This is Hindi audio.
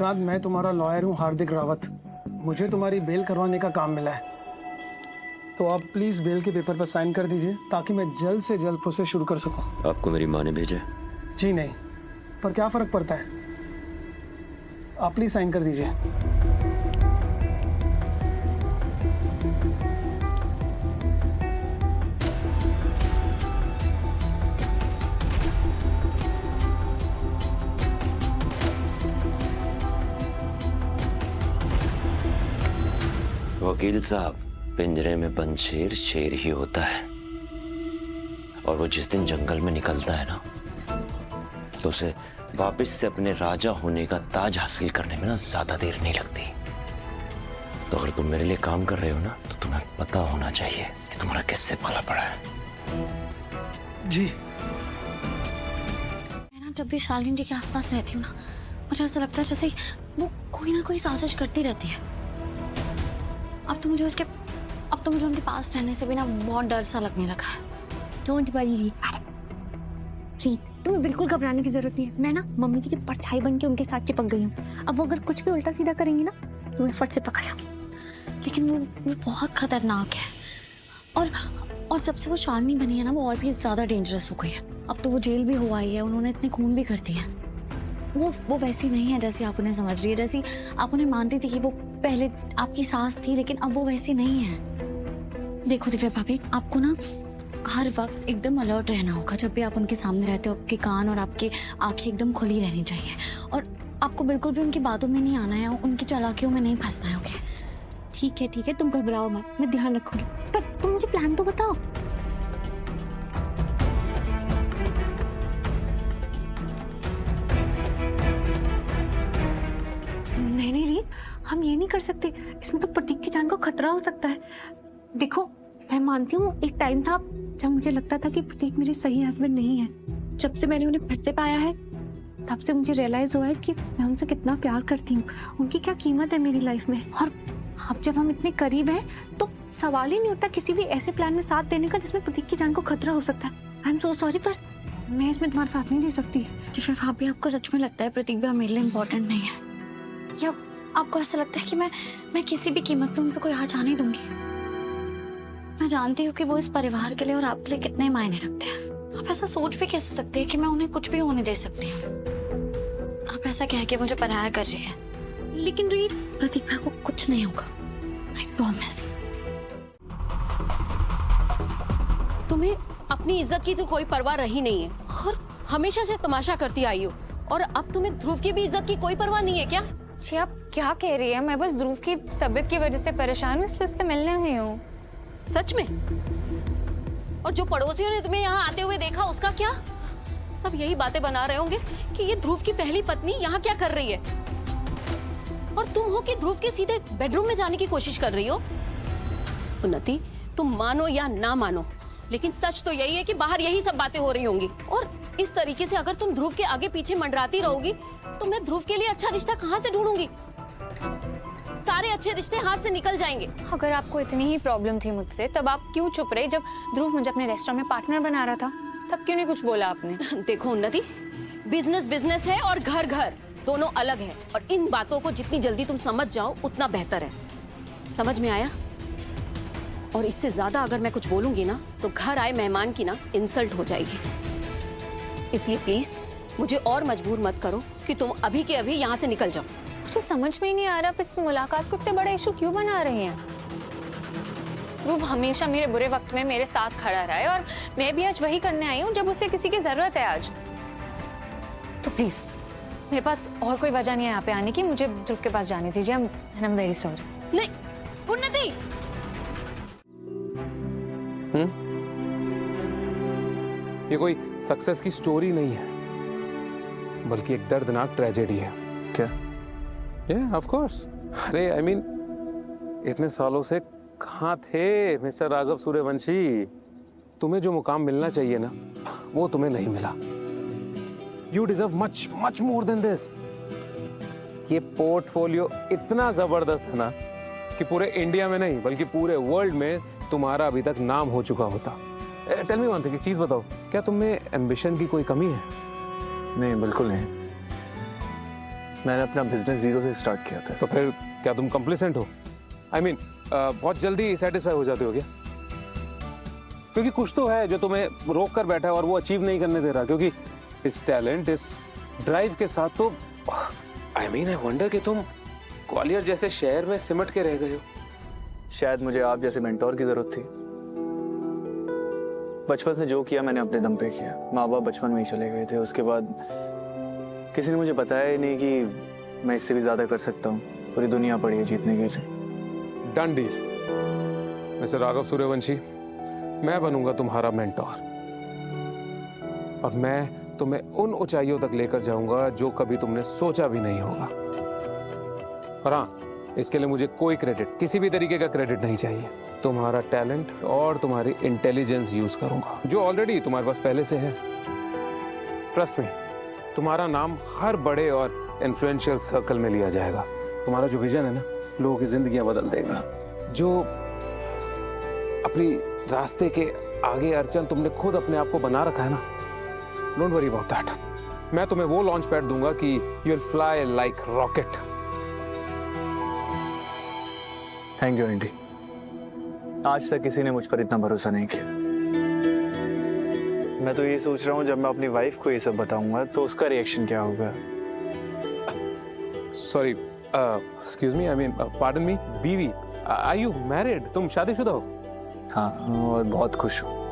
विक्रांत, मैं तुम्हारा लॉयर हूँ हार्दिक रावत। मुझे तुम्हारी बेल करवाने का काम मिला है, तो आप प्लीज बेल के पेपर पर साइन कर दीजिए ताकि मैं जल्द से जल्द प्रोसेस शुरू कर सकूं। आपको मेरी माँ ने भेजा? जी नहीं, पर क्या फर्क पड़ता है, आप प्लीज साइन कर दीजिए। वकील साहब, पिंजरे में बंद शेर शेर ही होता है, और वो जिस दिन जंगल में निकलता है ना, तो उसे वापस से अपने राजा होने का ताज हासिल करने में ना ज्यादा देर नहीं लगती। तो अगर तुम मेरे लिए काम कर रहे हो ना, तो तुम्हें पता होना चाहिए कि तुम्हारा किससे पाला पड़ा है। जी। मैं ना जब भी शालिनी जी के आसपास रहती हूँ ना, मुझे ऐसा लगता है जैसे वो कोई ना कोई साजिश करती रहती है। अब तो मुझे उनके पास रहने से भी ना बहुत डर सा लगने लगा है। डोंट वरी रीत, तुम्हें बिल्कुल घबराने की जरूरत नहीं है। मैं ना मम्मी जी की परछाई बन के उनके साथ चिपक गई हूँ। अब वो अगर कुछ भी उल्टा सीधा करेंगी ना, तो मैं फट से पकड़ लूंगी। लेकिन वो बहुत खतरनाक है, और जब से वो शालिनी बनी है ना, वो और भी ज्यादा डेंजरस हो गई है। अब तो वो जेल भी हो आई है, उन्होंने इतने खून भी कर दिए हैं। वो वैसी नहीं है जैसी आप उन्हें समझ रही है, जैसी आप उन्हें मानती थी कि वो पहले आपकी सास थी, लेकिन अब वो वैसी नहीं है। देखो दिव्या भाभी, आपको ना हर वक्त एकदम अलर्ट रहना होगा। जब भी आप उनके सामने रहते हो, आपके कान और आपकी आंखें एकदम खुली रहनी चाहिए, और आपको बिल्कुल भी उनकी बातों में नहीं आना है, उनकी चालाकियों में नहीं फंसना है। ओके? ठीक है, तुम घबराओ मत, मैं ध्यान रखूंगी। पर तुम मुझे प्लान तो बताओ। नहीं रीत, हम ये नहीं कर सकते। इसमें तो प्रतीक की जान को खतरा हो सकता है। देखो, मैं मानती हूँ एक टाइम था जब मुझे लगता था कि प्रतीक मेरे सही हस्बैंड नहीं है। जब से मैंने उन्हें फिर से पाया है, तब से मुझे रियलाइज हुआ है कि मैं उनसे कितना प्यार करती हूँ, उनकी क्या कीमत है मेरी लाइफ में। और अब जब हम इतने करीब हैं, तो सवाल ही नहीं उठता किसी भी ऐसे प्लान में साथ देने का जिसमें प्रतीक की जान को खतरा हो सकता है। आई एम सो सॉरी, पर मैं इसमें तुम्हारा साथ नहीं दे सकती। दिव्या भाभी, आपको सच में लगता है प्रतीक भी मेरे लिए इम्पोर्टेंट नहीं है, या आपको ऐसा लगता है कि मैं किसी भी कीमत पे उन पे कोई हाथ आने दूंगी? मैं जानती हूँ कि वो इस परिवार के लिए और आपके लिए कितने मायने रखते हैं। आप ऐसा सोच भी कैसे सकते हैं कि मैं उन्हें कुछ भी होने दे सकती हूँ? आप ऐसा कह के मुझे पराया कर रही है। लेकिन रीत, प्रतीक को कुछ नहीं होगा, आई प्रॉमिस। तुम्हें अपनी इज्जत की तो कोई परवाह रही नहीं है, और हमेशा से तमाशा करती आई हो, और अब तुम्हें ध्रुव की भी इज्जत की कोई परवाह नहीं है क्या? जी आप क्या कह रही है? मैं बस ध्रुव की तबीयत की वजह से परेशान हूँ, इसलिए उससे मिलने आई हूँ। सच में? और जो पड़ोसियों ने तुम्हें यहाँ आते हुए देखा, उसका क्या? सब यही बातें बना रहे होंगे कि ये ध्रुव की पहली पत्नी यहाँ क्या कर रही है, और तुम हो कि ध्रुव के सीधे बेडरूम में जाने की कोशिश कर रही हो। उन्नति, तुम मानो या ना मानो, लेकिन सच तो यही है कि बाहर यही सब बातें हो रही होंगी। और इस तरीके से अगर तुम ध्रुव के आगे पीछे मंडराती रहोगी, तो मैं ध्रुव के लिए अच्छा रिश्ता कहाँ से ढूंढूंगी? सारे अच्छे रिश्ते हाथ से निकल जाएंगे। अगर आपको इतनी ही प्रॉब्लम थी मुझसे, तब आप क्यों चुप रहे? जब ध्रुव मुझे अपने रेस्टोरेंट में पार्टनर बना रहा था, तब क्यों नहीं कुछ बोला आपने? देखो उन्नति, बिजनेस बिजनेस है और घर घर दोनों अलग है, और इन बातों को जितनी जल्दी तुम समझ जाओ उतना बेहतर है। समझ में आया? और इससे ज्यादा अगर मैं कुछ बोलूंगी ना, तो घर आए मेहमान की ना इंसल्ट हो जाएगी। इसलिए प्लीज मुझे और मजबूर मत करो कि तुम अभी के अभी यहाँ से निकल जाओ। मुझे समझ में ही नहीं आ रहा, आप इस मुलाकात को इतने बड़ा इशू क्यों बना रहे हैं? ध्रुव हमेशा मेरे बुरे वक्त में मेरे साथ खड़ा रहा है, और मैं भी आज वही करने आई हूँ जब उसे किसी की जरूरत है आज। तो प्लीज, मेरे पास और कोई वजह नहीं है यहाँ पे आने की। मुझे ध्रुव के पास जाने दीजिए। I am very sorry. नहीं उन्नति, ये कोई सक्सेस की स्टोरी नहीं है, बल्कि एक दर्दनाक ट्रेजेडी है। क्या? Of course. अरे आई मीन, इतने सालों से कहाँ थे मिस्टर राघव सूर्यवंशी? तुम्हें जो मुकाम मिलना चाहिए ना, वो तुम्हें नहीं मिला। You deserve much much more than this. ये पोर्टफोलियो इतना जबरदस्त है ना कि पूरे इंडिया में नहीं बल्कि पूरे वर्ल्ड में तुम्हारा अभी तक नाम हो चुका होता। टेल मी वन थिंग, एक चीज बताओ, क्या तुम में एम्बिशन की कोई कमी है? नहीं, बिल्कुल नहीं। मैंने अपना बिजनेस जीरो से स्टार्ट किया था। तो फिर क्या तुम कंप्लीसेंट हो? आई मीन बहुत जल्दी सेटिस्फाई हो जाते हो क्या? क्योंकि कुछ तो है जो तुम्हें रोक कर बैठा है और वो अचीव नहीं करने दे रहा, क्योंकि इस टैलेंट, इस ड्राइव के साथ तो आई वंडर कि तुम ग्वालियर जैसे शहर में सिमट के रह गए हो। शायद मुझे आप जैसे मेंटोर की जरूरत थी। बचपन से जो किया मैंने अपने दम पे किया। माँ बाप बचपन में ही चले गए थे, उसके बाद किसी ने मुझे बताया ही नहीं कि मैं इससे भी ज्यादा कर सकता हूँ। पूरी दुनिया पड़ी है जीतने के लिए। Done deal. Mister Raghav Suryavanshi, मैं बनूंगा तुम्हारा मेंटोर और मैं तुम्हें उन ऊंचाइयों तक लेकर जाऊंगा जो कभी तुमने सोचा भी नहीं होगा। और हाँ, इसके लिए मुझे कोई क्रेडिट, किसी भी तरीके का क्रेडिट नहीं चाहिए। तुम्हारा टैलेंट और तुम्हारी इंटेलिजेंस यूज करूंगा, जो ऑलरेडी तुम्हारे पास पहले से है। ट्रस्ट मी, तुम्हारा नाम हर बड़े और इन्फ्लुएंशियल सर्कल में लिया जाएगा। तुम्हारा जो विजन है ना, लोगों की जिंदगियां बदल देगा। जो अपनी रास्ते के आगे अड़चन तुमने खुद अपने आप को बना रखा है ना, डोंट वरी अबाउट दैट। मैं तुम्हें वो लॉन्च पैड दूंगा कि you will fly like rocket. Thank you Andy. आज तक किसी ने मुझ पर इतना भरोसा नहीं किया। मैं तो ये सोच रहा हूँ जब मैं अपनी वाइफ को ये सब बताऊंगा तो उसका रिएक्शन क्या होगा। Sorry, excuse me, I mean pardon me, बीवी, आर यू मैरिड? तुम शादीशुदा हो? हाँ, और बहुत खुश हूँ।